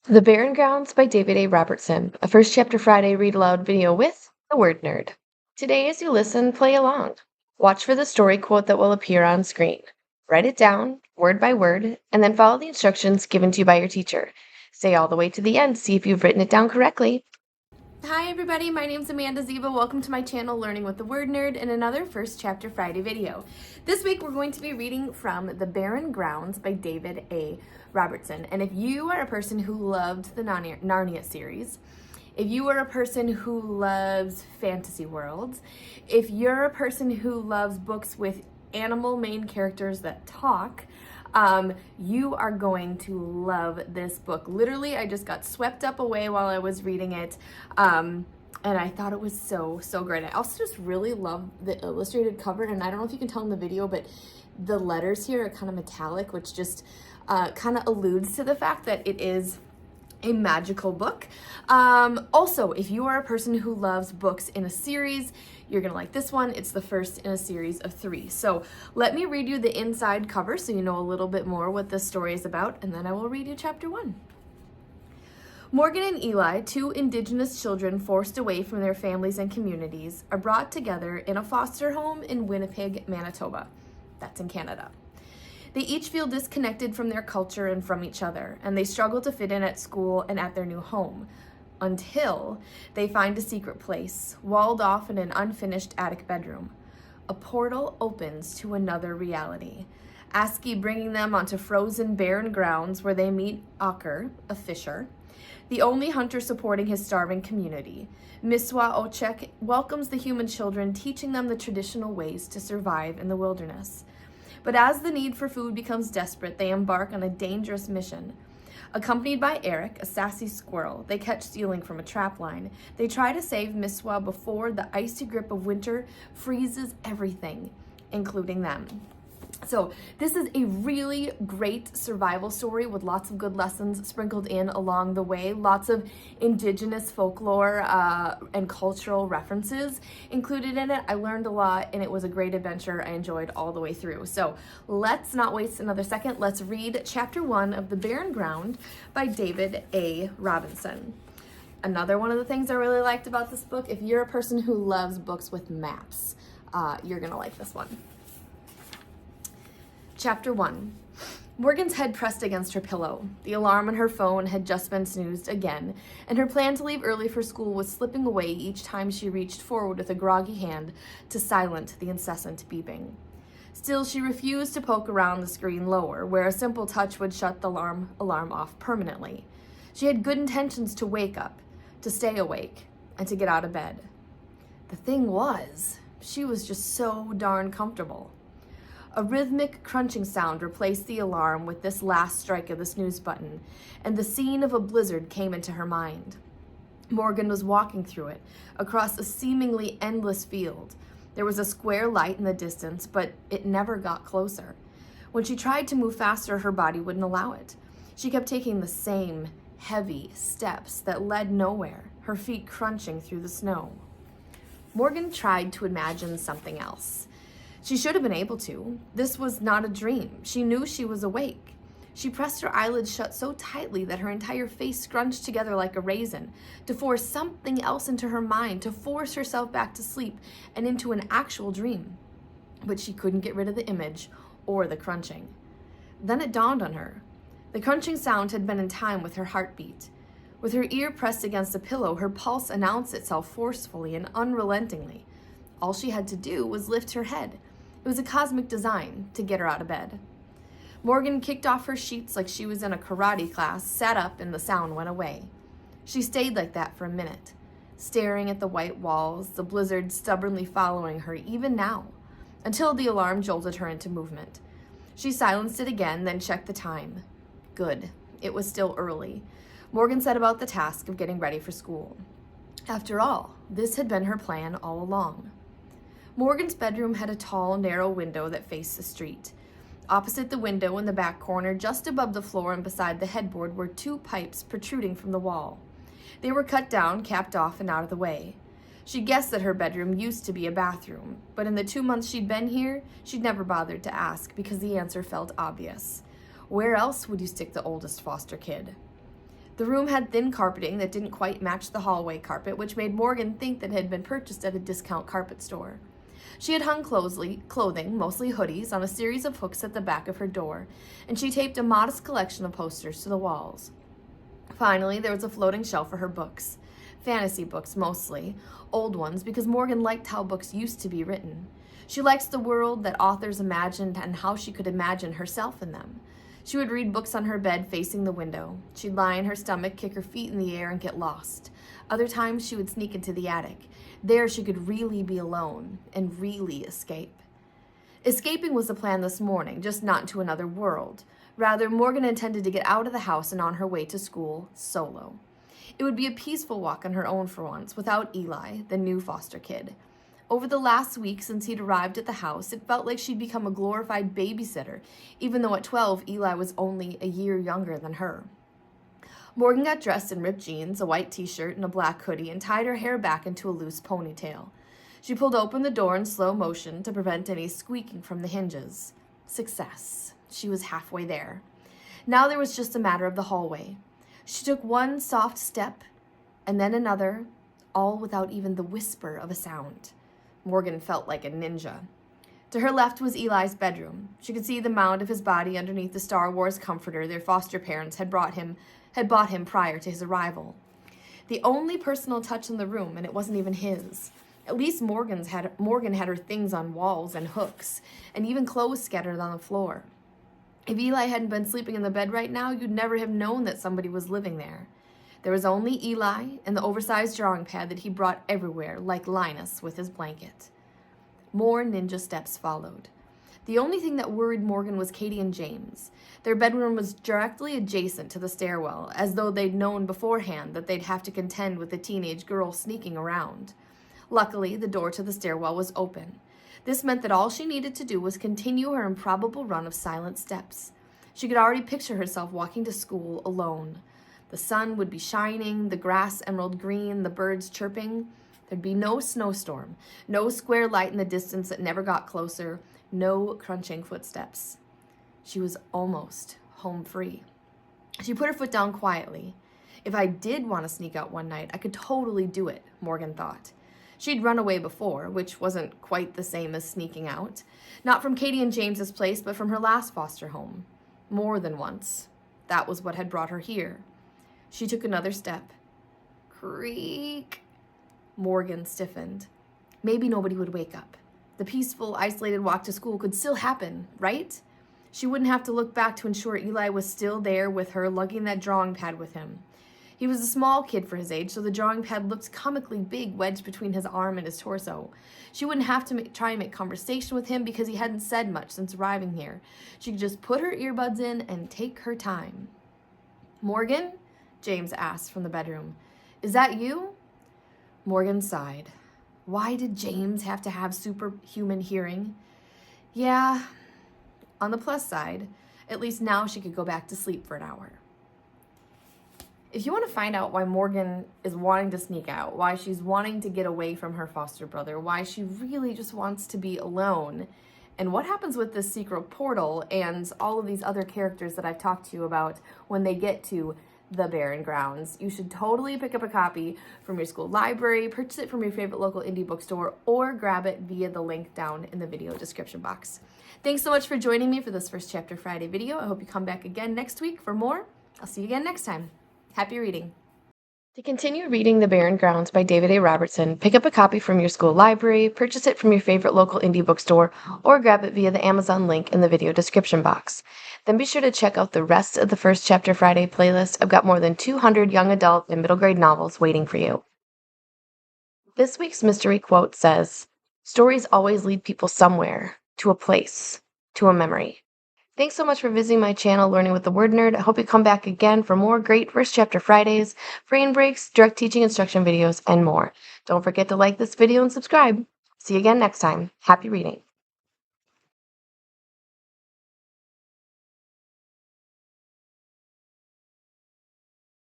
The Barren Grounds by David A. Robertson, a First Chapter Friday read aloud video with the Word Nerd. Today, as you listen, play along. Watch for the story quote that will appear on screen. Write it down, word by word, and then follow the instructions given to you by your teacher. Stay all the way to the end to see if you've written it down correctly. Hi everybody, my name's Amanda Zieba. Welcome to my channel, Learning with the Word Nerd, and another First Chapter Friday video. This week we're going to be reading from The Barren Grounds by David A. Robertson. And if you are a person who loved the Narnia series, if you are a person who loves fantasy worlds, if you're a person who loves books with animal main characters that talk, you are going to love this book. Literally, I just got swept up away while I was reading it. And I thought it was so great. I also just really love the illustrated cover, and I don't know if you can tell in the video, but the letters here are kind of metallic, which just kind of alludes to the fact that it is a magical book. Also, if you are a person who loves books in a series, you're gonna like this one. It's the first in a series of 3. So let me read you the inside cover so you know a little bit more what this story is about, and then I will read you chapter 1. Morgan and Eli, 2 Indigenous children forced away from their families and communities, are brought together in a foster home in Winnipeg, Manitoba. That's in Canada. They each feel disconnected from their culture and from each other, and they struggle to fit in at school and at their new home, until they find a secret place, walled off in an unfinished attic bedroom. A portal opens to another reality, Aski bringing them onto frozen, barren grounds where they meet Ochek, a fisher, the only hunter supporting his starving community. Misewa Ochek welcomes the human children, teaching them the traditional ways to survive in the wilderness. But as the need for food becomes desperate, they embark on a dangerous mission. Accompanied by Eric, a sassy squirrel they catch stealing from a trap line, they try to save Misewa before the icy grip of winter freezes everything, including them. So this is a really great survival story with lots of good lessons sprinkled in along the way, lots of Indigenous folklore and cultural references included in it. I learned a lot and it was a great adventure. I enjoyed all the way through. So let's not waste another second. Let's read chapter 1 of The Barren Ground by David A. Robertson. Another one of the things I really liked about this book, if you're a person who loves books with maps, you're gonna like this one. Chapter 1. Morgan's head pressed against her pillow. The alarm on her phone had just been snoozed again, and her plan to leave early for school was slipping away each time she reached forward with a groggy hand to silence the incessant beeping. Still, she refused to poke around the screen lower, where a simple touch would shut the alarm off permanently. She had good intentions to wake up, to stay awake, and to get out of bed. The thing was, she was just so darn comfortable. A rhythmic crunching sound replaced the alarm with this last strike of the snooze button, and the scene of a blizzard came into her mind. Morgan was walking through it, across a seemingly endless field. There was a square light in the distance, but it never got closer. When she tried to move faster, her body wouldn't allow it. She kept taking the same heavy steps that led nowhere, her feet crunching through the snow. Morgan tried to imagine something else. She should have been able to. This was not a dream. She knew she was awake. She pressed her eyelids shut so tightly that her entire face scrunched together like a raisin, to force something else into her mind, to force herself back to sleep and into an actual dream. But she couldn't get rid of the image or the crunching. Then it dawned on her. The crunching sound had been in time with her heartbeat. With her ear pressed against a pillow, her pulse announced itself forcefully and unrelentingly. All she had to do was lift her head. It was a cosmic design to get her out of bed. Morgan kicked off her sheets like she was in a karate class, sat up, and the sound went away. She stayed like that for a minute, staring at the white walls, the blizzard stubbornly following her even now, until the alarm jolted her into movement. She silenced it again, then checked the time. Good. It was still early. Morgan set about the task of getting ready for school. After all, this had been her plan all along. Morgan's bedroom had a tall, narrow window that faced the street. Opposite the window in the back corner, just above the floor and beside the headboard, were 2 pipes protruding from the wall. They were cut down, capped off, and out of the way. She guessed that her bedroom used to be a bathroom, but in the 2 months she'd been here, she'd never bothered to ask because the answer felt obvious. Where else would you stick the oldest foster kid? The room had thin carpeting that didn't quite match the hallway carpet, which made Morgan think that it had been purchased at a discount carpet store. She had hung clothing, mostly hoodies, on a series of hooks at the back of her door, and she taped a modest collection of posters to the walls. Finally, there was a floating shelf for her books. Fantasy books, mostly. Old ones, because Morgan liked how books used to be written. She liked the world that authors imagined and how she could imagine herself in them. She would read books on her bed facing the window. She'd lie on her stomach, kick her feet in the air, and get lost. Other times, she would sneak into the attic. There, she could really be alone and really escape. Escaping was the plan this morning, just not into another world. Rather, Morgan intended to get out of the house and on her way to school solo. It would be a peaceful walk on her own for once, without Eli, the new foster kid. Over the last week since he'd arrived at the house, it felt like she'd become a glorified babysitter, even though at 12, Eli was only a year younger than her. Morgan got dressed in ripped jeans, a white t-shirt, and a black hoodie, and tied her hair back into a loose ponytail. She pulled open the door in slow motion to prevent any squeaking from the hinges. Success. She was halfway there. Now there was just a matter of the hallway. She took one soft step, and then another, all without even the whisper of a sound. Morgan felt like a ninja. To her left was Eli's bedroom. She could see the mound of his body underneath the Star Wars comforter their foster parents had bought him prior to his arrival. The only personal touch in the room, and it wasn't even his. At least Morgan had her things on walls and hooks, and even clothes scattered on the floor. If Eli hadn't been sleeping in the bed right now, you'd never have known that somebody was living there. There was only Eli and the oversized drawing pad that he brought everywhere, like Linus with his blanket. More ninja steps followed. The only thing that worried Morgan was Katie and James. Their bedroom was directly adjacent to the stairwell, as though they'd known beforehand that they'd have to contend with a teenage girl sneaking around. Luckily, the door to the stairwell was open. This meant that all she needed to do was continue her improbable run of silent steps. She could already picture herself walking to school alone. The sun would be shining, the grass emerald green, the birds chirping. There'd be no snowstorm, no square light in the distance that never got closer, no crunching footsteps. She was almost home free. She put her foot down quietly. If I did want to sneak out one night, I could totally do it, Morgan thought. She'd run away before, which wasn't quite the same as sneaking out. Not from Katie and James's place, but from her last foster home. More than once. That was what had brought her here. She took another step. Creak. Morgan stiffened. Maybe nobody would wake up. The peaceful, isolated walk to school could still happen, right? She wouldn't have to look back to ensure Eli was still there with her, lugging that drawing pad with him. He was a small kid for his age, so the drawing pad looked comically big, wedged between his arm and his torso. She wouldn't have to try and make conversation with him because he hadn't said much since arriving here. She could just put her earbuds in and take her time. Morgan? James asked from the bedroom. Is that you? Morgan sighed. Why did James have to have superhuman hearing? Yeah. On the plus side, at least now she could go back to sleep for an hour. If you want to find out why Morgan is wanting to sneak out, why she's wanting to get away from her foster brother, why she really just wants to be alone, and what happens with this secret portal and all of these other characters that I've talked to you about when they get to the Barren Grounds, you should totally pick up a copy from your school library, purchase it from your favorite local indie bookstore, or grab it via the link down in the video description box. Thanks so much for joining me for this First Chapter Friday video. I hope you come back again next week for more. I'll see you again next time. Happy reading. To continue reading The Barren Grounds by David A. Robertson, pick up a copy from your school library, purchase it from your favorite local indie bookstore, or grab it via the Amazon link in the video description box. Then be sure to check out the rest of the First Chapter Friday playlist. I've got more than 200 young adult and middle grade novels waiting for you. This week's mystery quote says, "Stories always lead people somewhere, to a place, to a memory." Thanks so much for visiting my channel, Learning with the Word Nerd. I hope you come back again for more great First Chapter Fridays, brain breaks, direct teaching instruction videos, and more. Don't forget to like this video and subscribe. See you again next time. Happy reading.